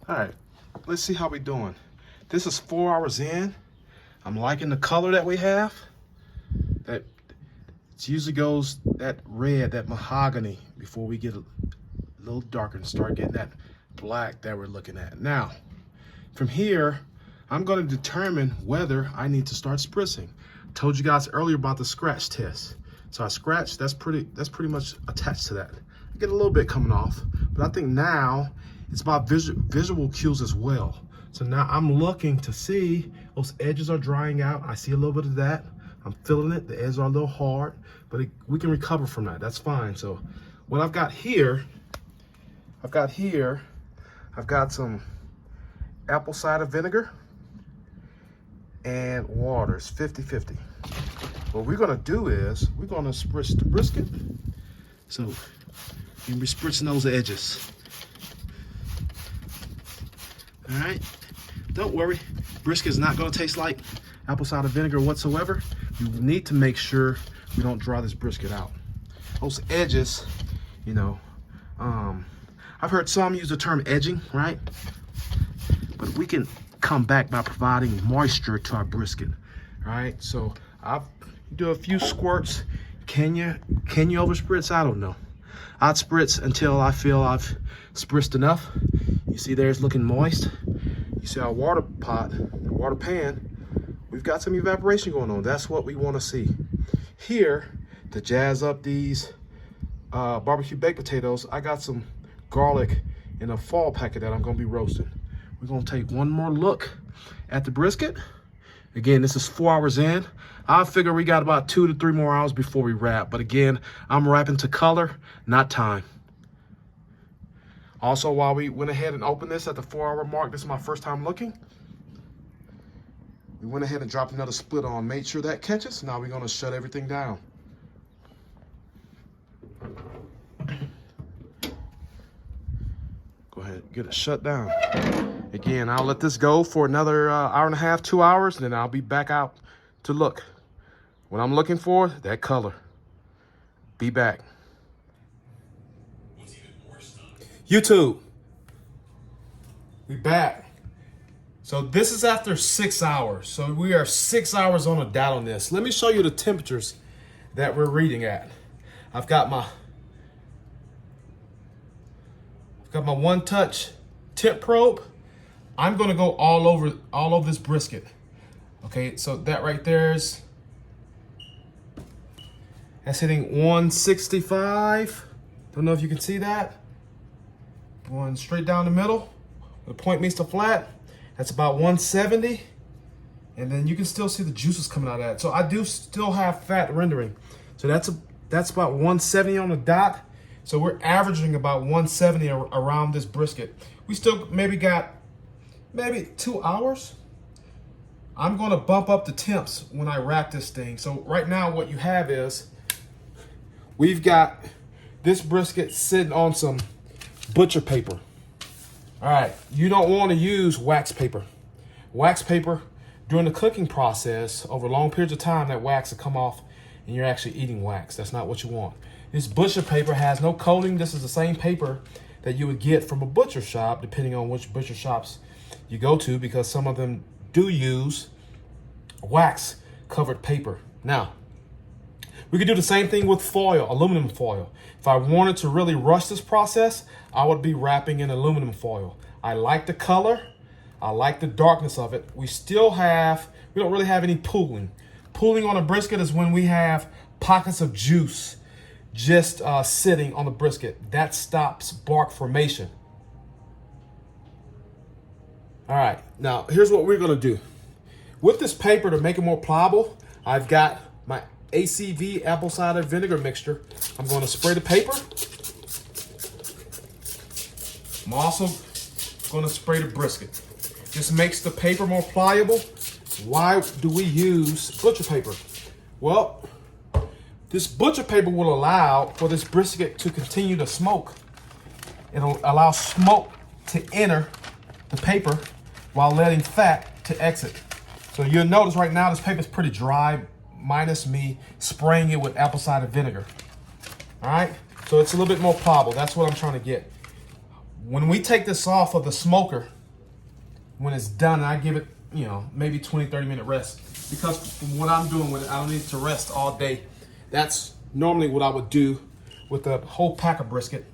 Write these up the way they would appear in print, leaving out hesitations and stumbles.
All right, let's see how we doing. This is 4 hours in. I'm liking the color that we have. That it usually goes that red, that mahogany, before we get a little darker and start getting that black that we're looking at. Now, from here, I'm going to determine whether I need to start spritzing. Told you guys earlier about the scratch test. So I scratch, that's pretty much attached to that. I get a little bit coming off, but I think now it's about visual cues as well. So now I'm looking to see those edges are drying out. I see a little bit of that. I'm feeling it. The edges are a little hard, but we can recover from that. That's fine. So what I've got here, I've got some apple cider vinegar and water. It's 50-50. What we're gonna do is we're gonna spritz the brisket. So you'll be spritzing those edges. All right, don't worry, brisket is not gonna taste like apple cider vinegar whatsoever. You need to make sure we don't dry this brisket out. Those edges, you know, I've heard some use the term edging, right? But we can come back by providing moisture to our brisket. All right, so I'll do a few squirts. Can you over spritz? I don't know. I'd spritz until I feel I've spritzed enough. You see there it's looking moist. You see our water pot, the water pan, we've got some evaporation going on. That's what we want to see. Here, to jazz up these barbecue baked potatoes, I got some garlic in a fall packet that I'm gonna be roasting. We're gonna take one more look at the brisket. Again, this is 4 hours in. I figure we got about 2 to 3 more hours before we wrap. But again, I'm wrapping to color, not time. Also, while we went ahead and opened this at the 4 hour mark, this is my first time looking. We went ahead and dropped another split on, made sure that catches. Now we're gonna shut everything down. Go ahead, get it shut down. Again, I'll let this go for another hour and a half, 2 hours, and then I'll be back out to look. What I'm looking for, that color. Be back. YouTube, we back. So this is after 6 hours. So we are 6 hours on a dot on this. Let me show you the temperatures that we're reading at. I've got my one-touch tip probe. I'm gonna go all over this brisket. Okay, so that right there that's hitting 165. Don't know if you can see that. Going straight down the middle. The point meets the flat. That's about 170. And then you can still see the juices coming out of that. So I do still have fat rendering. So that's about 170 on the dot. So we're averaging about 170 around this brisket. We still got maybe 2 hours. I'm gonna bump up the temps when I wrap this thing. So right now what you have is, we've got this brisket sitting on some butcher paper. All right, you don't wanna use wax paper. Wax paper, during the cooking process, over long periods of time, that wax will come off and you're actually eating wax. That's not what you want. This butcher paper has no coating. This is the same paper that you would get from a butcher shop, depending on which butcher shops you go to, because some of them do use wax covered paper. Now, we could do the same thing with foil, aluminum foil. If I wanted to really rush this process, I would be wrapping in aluminum foil. I like the color, I like the darkness of it. We don't really have any pooling. Pooling on a brisket is when we have pockets of juice just sitting on the brisket. That stops bark formation. All right, now here's what we're gonna do. With this paper, to make it more pliable, I've got my ACV apple cider vinegar mixture. I'm gonna spray the paper. I'm also gonna spray the brisket. This makes the paper more pliable. Why do we use butcher paper? Well, this butcher paper will allow for this brisket to continue to smoke. It'll allow smoke to enter the paper while letting fat to exit. So you'll notice right now this paper is pretty dry, minus me spraying it with apple cider vinegar. All right, so it's a little bit more pliable. That's what I'm trying to get. When we take this off of the smoker, when it's done, I give it, you know, maybe 20, 30-minute rest. Because from what I'm doing with it, I don't need it to rest all day. That's normally what I would do with a whole pack of brisket.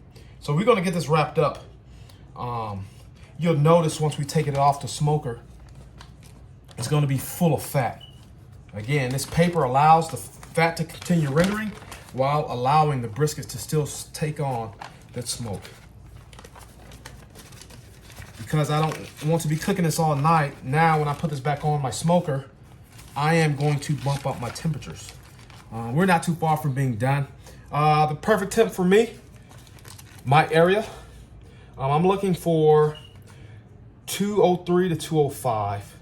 So we're gonna get this wrapped up. You'll notice once we take it off the smoker, it's gonna be full of fat. Again, this paper allows the fat to continue rendering while allowing the brisket to still take on that smoke. Because I don't want to be cooking this all night, now when I put this back on my smoker, I am going to bump up my temperatures. We're not too far from being done. The perfect temp for me, my area, I'm looking for 203 to 205,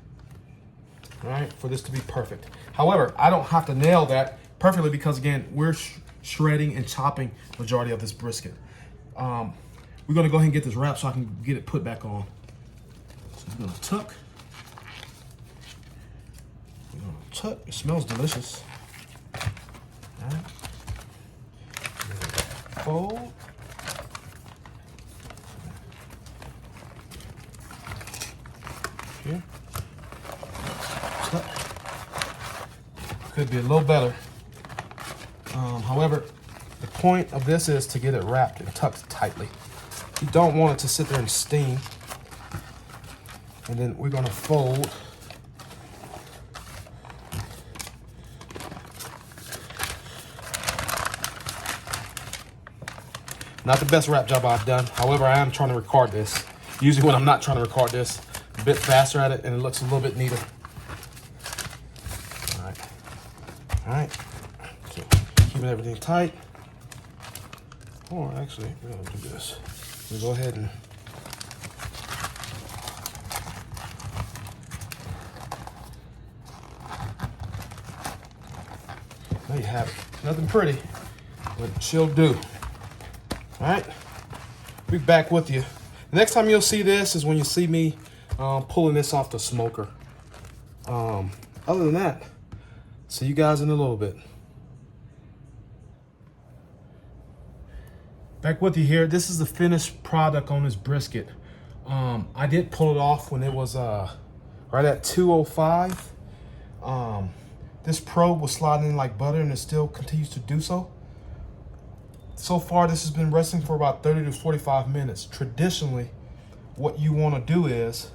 all right, for this to be perfect. However, I don't have to nail that perfectly because, again, we're shredding and chopping majority of this brisket. We're gonna go ahead and get this wrapped so I can get it put back on. So we're gonna tuck. We're gonna tuck. It smells delicious. All right. Fold. Here. Tuck. Could be a little better. However, the point of this is to get it wrapped and tucked tightly. You don't want it to sit there and steam. And then we're gonna fold. Not the best wrap job I've done. However, I am trying to record this. Usually when I'm not trying to record this, I'm a bit faster at it and it looks a little bit neater. All right. All right. So keeping everything tight. Or actually, we're gonna do this. We'll go ahead and there you have it. Nothing pretty, but she'll do. All right, be back with you. The next time you'll see this is when you see me pulling this off the smoker. Other than that, see you guys in a little bit. Back with you here. This is the finished product on this brisket. I did pull it off when it was right at 205. This probe was sliding in like butter and it still continues to do so. So far, this has been resting for about 30 to 45 minutes. Traditionally, what you want to do is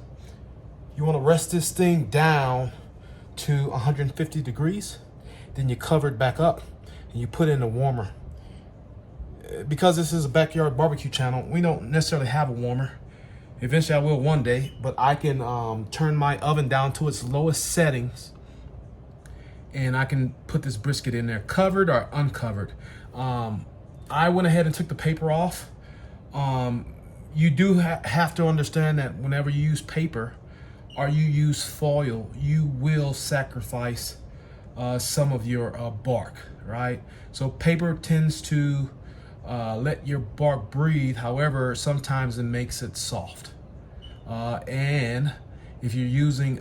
you want to rest this thing down to 150 degrees. Then you cover it back up and you put in a warmer. Because this is a backyard barbecue channel, we don't necessarily have a warmer. Eventually I will one day, but I can turn my oven down to its lowest settings and I can put this brisket in there, covered or uncovered. I went ahead and took the paper off. You do have to understand that whenever you use paper or you use foil, you will sacrifice some of your bark, right? So paper tends to let your bark breathe. However, sometimes it makes it soft. And if you're using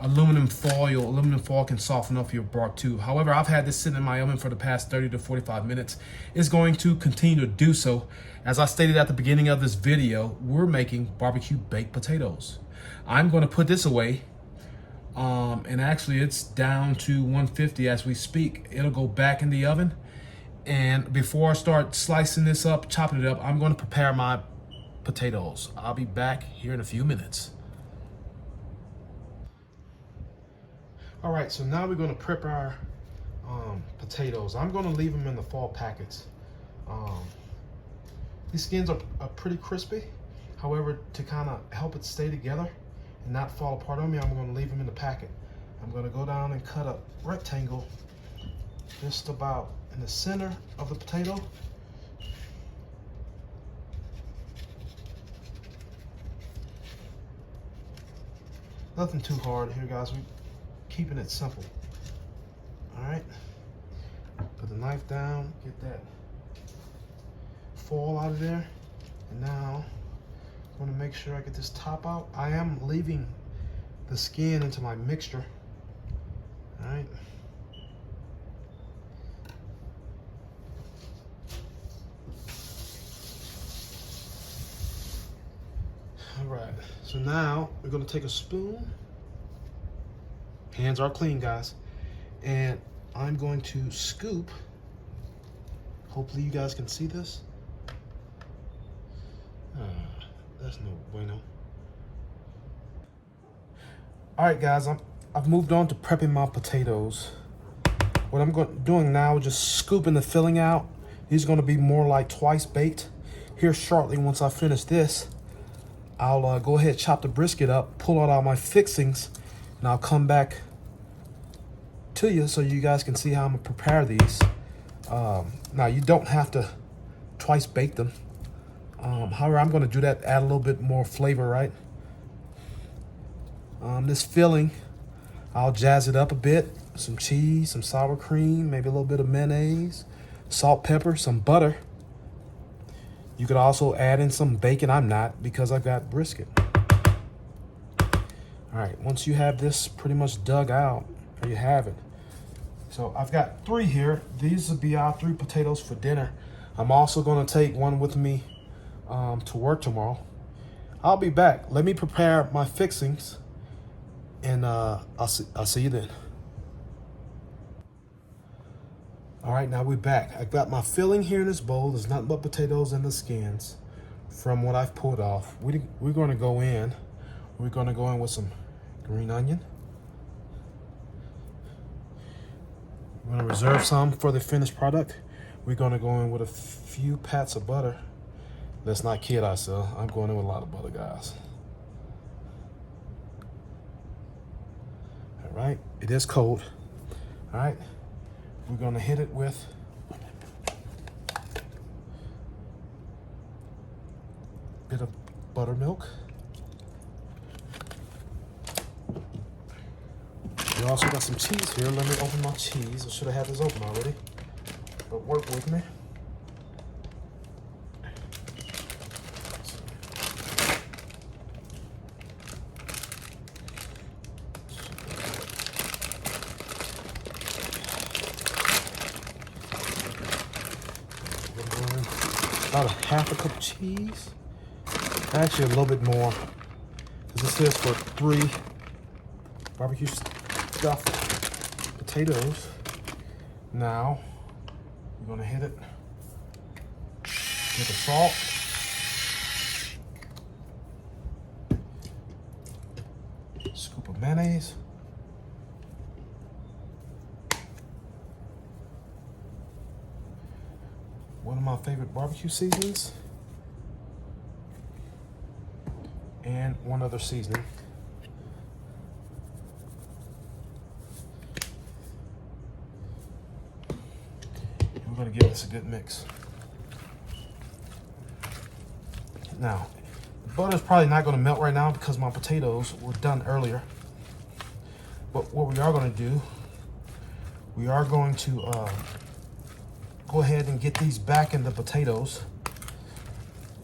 aluminum foil can soften up your bark too. However, I've had this sitting in my oven for the past 30 to 45 minutes. It's going to continue to do so. As I stated at the beginning of this video, we're making barbecue baked potatoes. I'm going to put this away. And actually it's down to 150 as we speak. It'll go back in the oven. And before I start slicing this up, chopping it up, I'm going to prepare my potatoes. I'll be back here in a few minutes. All right, so now we're going to prep our potatoes. I'm going to leave them in the fall packets. These skins are pretty crispy. However, to kind of help it stay together and not fall apart on me, I'm going to leave them in the packet. I'm going to go down and cut a rectangle just about in the center of the potato. Nothing too hard here, guys. We're keeping it simple. All right. Put the knife down, get that foil out of there. And now I want to make sure I get this top out. I am leaving the skin into my mixture. All right. All right, so now we're gonna take a spoon. Hands are clean, guys. And I'm going to scoop. Hopefully you guys can see this. That's no bueno. All right, guys, I've moved on to prepping my potatoes. What I'm doing now is just scooping the filling out. These are gonna be more like twice baked. Here shortly, once I finish this, I'll go ahead, chop the brisket up, pull out all my fixings, and I'll come back to you so you guys can see how I'm gonna prepare these. Now, you don't have to twice bake them. However, I'm gonna do that, add a little bit more flavor, right? This filling, I'll jazz it up a bit. Some cheese, some sour cream, maybe a little bit of mayonnaise, salt, pepper, some butter. You could also add in some bacon. I'm not, because I've got brisket. All right, once you have this pretty much dug out, there you have it. So I've got 3 here. These will be our 3 potatoes for dinner. I'm also gonna take one with me to work tomorrow. I'll be back. Let me prepare my fixings, and I'll see you then. All right, now we're back. I've got my filling here in this bowl. There's nothing but potatoes and the skins from what I've pulled off. We're gonna go in. We're gonna go in with some green onion. We're gonna reserve some for the finished product. We're gonna go in with a few pats of butter. Let's not kid ourselves. I'm going in with a lot of butter, guys. All right, it is cold. All right. We're gonna hit it with a bit of buttermilk. We also got some cheese here. Let me open my cheese. I should have had this open already, but work with me. About a half a cup of cheese. Actually, a little bit more, because this is for 3 barbecue stuffed potatoes. Now, we're gonna hit it with the salt. Scoop of mayonnaise. One of my favorite barbecue seasonings, and one other seasoning. We're gonna give this a good mix. Now, the butter's probably not gonna melt right now because my potatoes were done earlier. But what we are gonna do, we are going to go ahead and get these back in the potatoes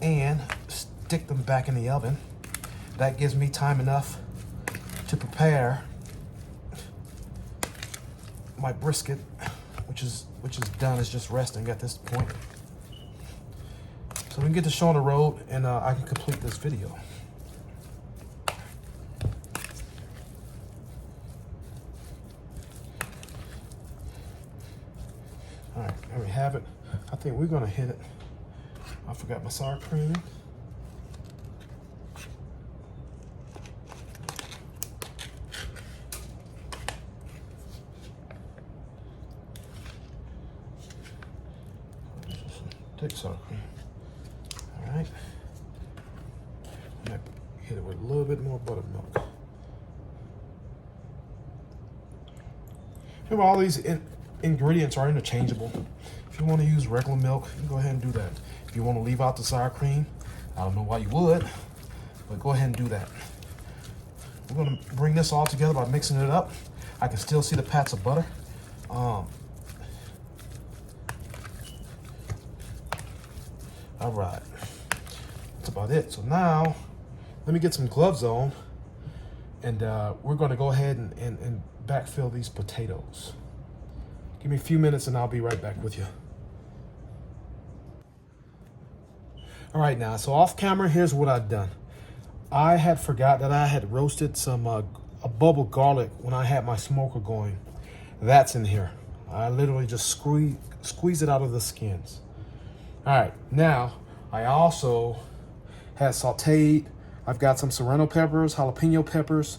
and stick them back in the oven. That gives me time enough to prepare my brisket, which is done. It's just resting at this point. So we can get the show on the road, and I can complete this video. All right, there we have it. I think we're gonna hit it. I forgot my sour cream. Take sour cream. All right. Hit it with a little bit more buttermilk. Remember, all these ingredients are interchangeable. If you want to use regular milk, you can go ahead and do that. If you want to leave out the sour cream, I don't know why you would, but go ahead and do that. We're going to bring this all together by mixing it up. I can still see the pats of butter. All right, that's about it. So now, let me get some gloves on, and we're going to go ahead and backfill these potatoes. Give me a few minutes and I'll be right back with you. All right, now, so off camera, here's what I've done. I had forgot that I had roasted some a bubble garlic when I had my smoker going. That's in here. I literally just squeeze it out of the skins. All right, now I also had sauteed. I've got some serrano peppers, jalapeno peppers,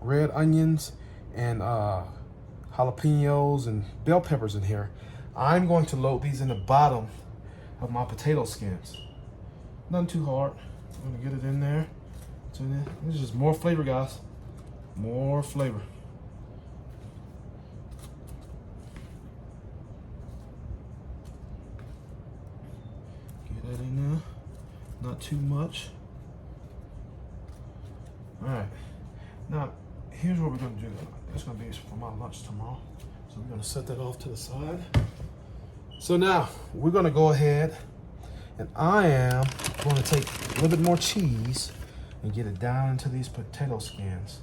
red onions, and jalapenos and bell peppers in here. I'm going to load these in the bottom of my potato skins. Nothing too hard. I'm gonna get it in there. This is just more flavor, guys. More flavor. Get that in there. Not too much. All right. Now, here's what we're gonna do. It's gonna be for my lunch tomorrow. So we're gonna set that off to the side. So now we're gonna go ahead and I am gonna take a little bit more cheese and get it down into these potato skins.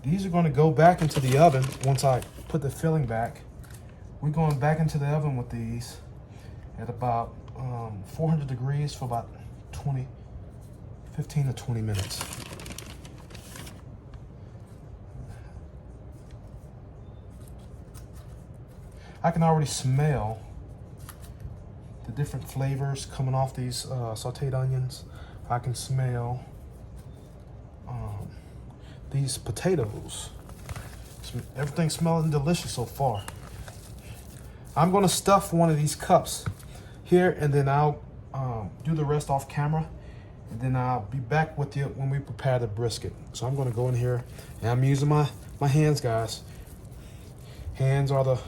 These are gonna go back into the oven once I put the filling back. We're going back into the oven with these at about 400 degrees for about 15 to 20 minutes. I can already smell the different flavors coming off these sauteed onions. I can smell these potatoes. Everything's smelling delicious so far. I'm gonna stuff one of these cups here and then I'll do the rest off camera and then I'll be back with you when we prepare the brisket. So I'm gonna go in here and I'm using my hands, guys. Hands are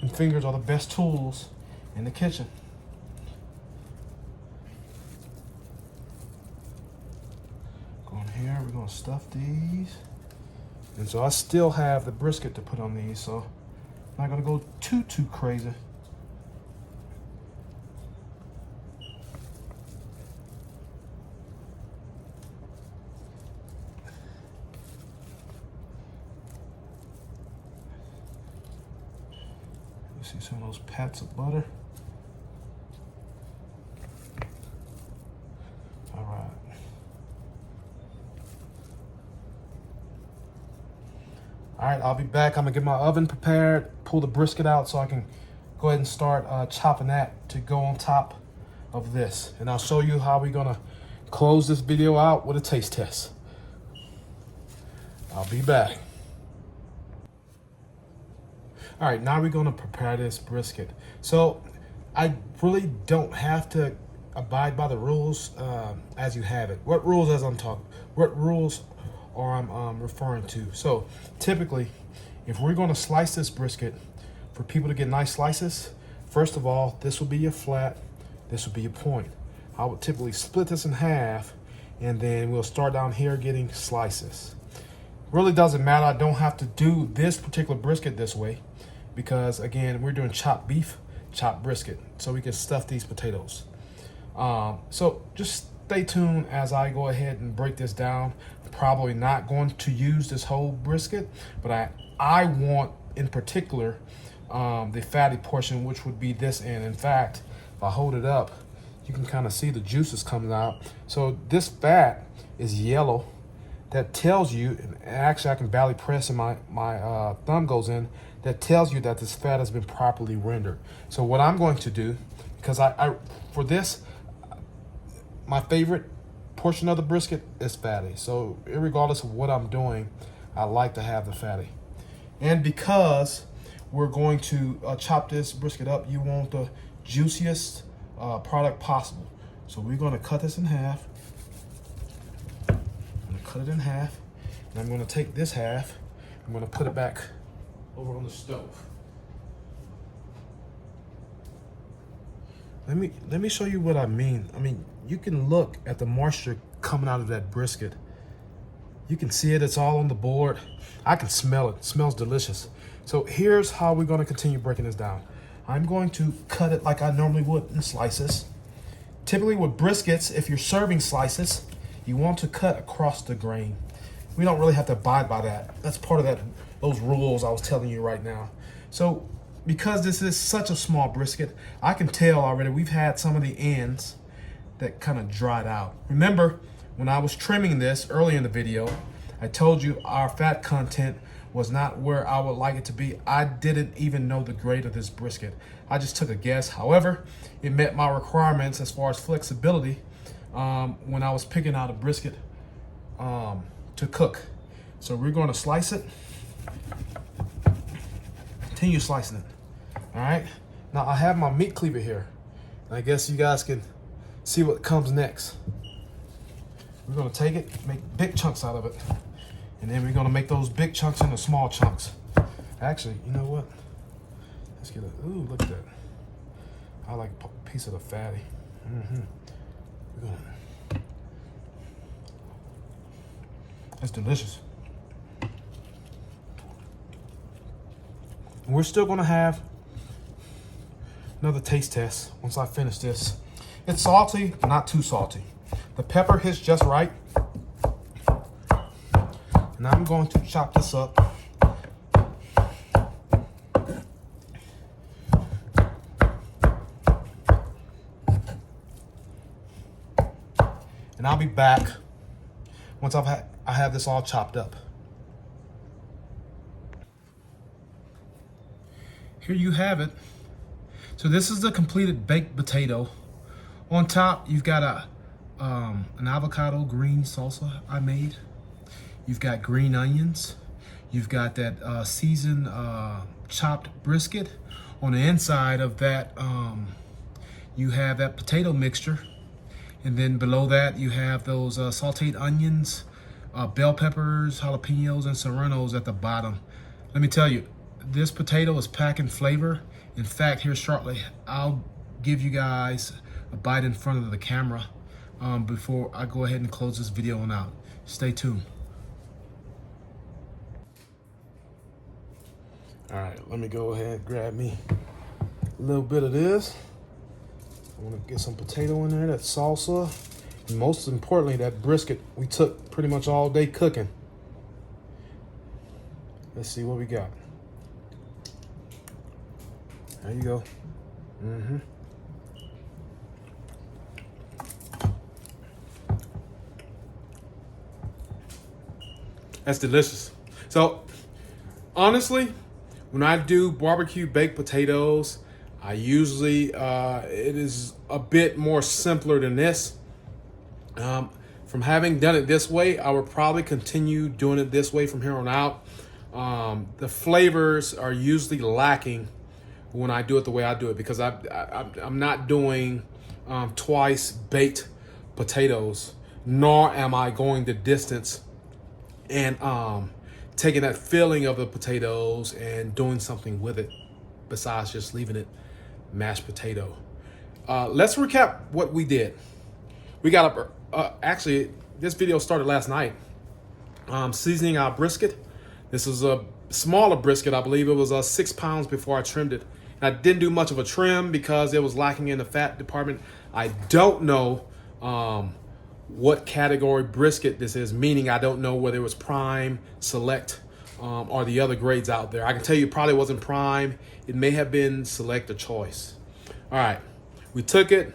and fingers are the best tools in the kitchen. Going here, we're gonna stuff these. And so I still have the brisket to put on these, so I'm not gonna go too crazy. See some of those pats of butter. All right. All right, I'll be back. I'm gonna get my oven prepared, pull the brisket out so I can go ahead and start chopping that to go on top of this. And I'll show you how we're gonna close this video out with a taste test. I'll be back. All right, now we're gonna prepare this brisket. So I really don't have to abide by the rules as you have it. What rules are I'm referring to? So typically, if we're gonna slice this brisket for people to get nice slices, first of all, this will be your flat, this will be your point. I would typically split this in half and then we'll start down here getting slices. Really doesn't matter, I don't have to do this particular brisket this way because again, we're doing chopped beef, chopped brisket, so we can stuff these potatoes. So just stay tuned as I go ahead and break this down. I'm probably not going to use this whole brisket, but I want in particular the fatty portion, which would be this end. In fact, if I hold it up, you can kind of see the juices coming out. So this fat is yellow. That tells you, and actually I can barely press and my thumb goes in, that tells you that this fat has been properly rendered. So what I'm going to do, because for this, my favorite portion of the brisket is fatty. So regardless of what I'm doing, I like to have the fatty. And because we're going to chop this brisket up, you want the juiciest product possible. So we're gonna cut this in half. I'm gonna cut it in half. And I'm gonna take this half, I'm gonna put it back over on the stove. Let me show you what I mean. I mean, you can look at the moisture coming out of that brisket. You can see it, it's all on the board. I can smell it, smells delicious. So here's how we're gonna continue breaking this down. I'm going to cut it like I normally would in slices. Typically with briskets, if you're serving slices, you want to cut across the grain. We don't really have to abide by that. That's part of those rules I was telling you right now. So because this is such a small brisket, I can tell already we've had some of the ends that kind of dried out. Remember, when I was trimming this early in the video, I told you our fat content was not where I would like it to be. I didn't even know the grade of this brisket. I just took a guess. However, it met my requirements as far as flexibility when I was picking out a brisket to cook. So we're going to slice it. Continue slicing it. All right. Now I have my meat cleaver here. I guess you guys can see what comes next. We're going to take it, make big chunks out of it. And then we're going to make those big chunks into small chunks. Actually, you know what? Let's get a, ooh, look at that. I like a piece of the fatty. That's delicious. And we're still going to have another taste test once I finish this. It's salty, but not too salty. The pepper hits just right. Now I'm going to chop this up. And I'll be back once I have this all chopped up. Here you have it. So this is the completed baked potato. On top, you've got an avocado green salsa I made. You've got green onions. You've got that seasoned chopped brisket. On the inside of that, you have that potato mixture. And then below that, you have those sauteed onions, bell peppers, jalapenos, and serranos at the bottom. Let me tell you, this potato is packing flavor. In fact, here shortly, I'll give you guys a bite in front of the camera before I go ahead and close this video on out. Stay tuned. All right, let me go ahead and grab me a little bit of this. I want to get some potato in there, that salsa, and most importantly, that brisket we took pretty much all day cooking. Let's see what we got. There you go. That's delicious. So, honestly, when I do barbecue baked potatoes, I usually, it is a bit more simpler than this. From having done it this way, I would probably continue doing it this way from here on out. The flavors are usually lacking when I do it the way I do it because I'm not doing twice baked potatoes, nor am I going the distance and taking that filling of the potatoes and doing something with it besides just leaving it mashed potato. Let's recap what we did. We got up, actually, this video started last night. Seasoning our brisket. This is a smaller brisket. I believe it was 6 pounds before I trimmed it. And I didn't do much of a trim because it was lacking in the fat department. I don't know what category brisket this is, meaning I don't know whether it was prime, select, or the other grades out there. I can tell you it probably wasn't prime. It may have been select or choice. All right, we took it,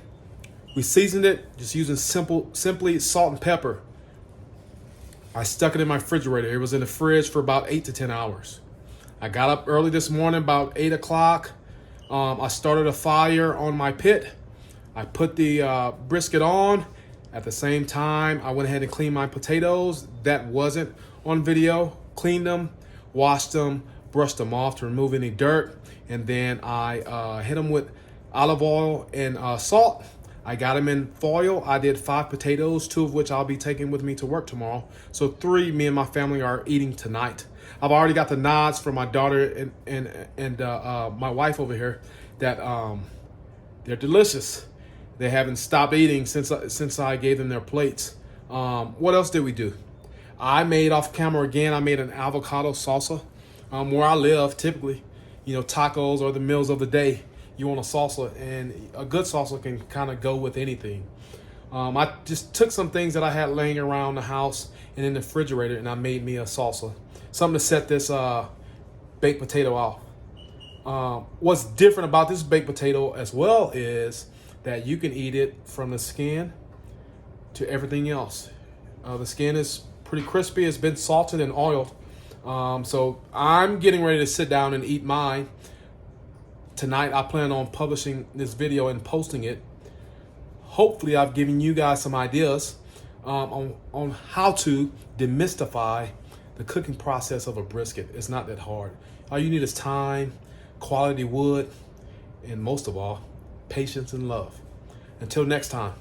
we seasoned it just using simply salt and pepper. I stuck it in my refrigerator. It was in the fridge for about 8 to 10 hours. I got up early this morning, about 8 o'clock. I started a fire on my pit. I put the brisket on. At the same time, I went ahead and cleaned my potatoes. That wasn't on video. Cleaned them, washed them, brushed them off to remove any dirt. And then I hit them with olive oil and salt. I got them in foil. I did 5 potatoes, 2 of which I'll be taking with me to work tomorrow. So 3 me and my family are eating tonight. I've already got the nods from my daughter and my wife over here that they're delicious. They haven't stopped eating since I gave them their plates. What else did we do? I made off camera again. I made an avocado salsa. Where I live, typically, tacos are the meals of the day. You want a salsa, and a good salsa can kind of go with anything. I just took some things that I had laying around the house and in the refrigerator, and I made me a salsa. Something to set this baked potato off. What's different about this baked potato as well is that you can eat it from the skin to everything else. The skin is pretty crispy. It's been salted and oiled. So I'm getting ready to sit down and eat mine. Tonight I plan on publishing this video and posting it. Hopefully I've given you guys some ideas on how to demystify the cooking process of a brisket. It's not that hard. All you need is time, quality wood, and most of all, patience and love. Until next time.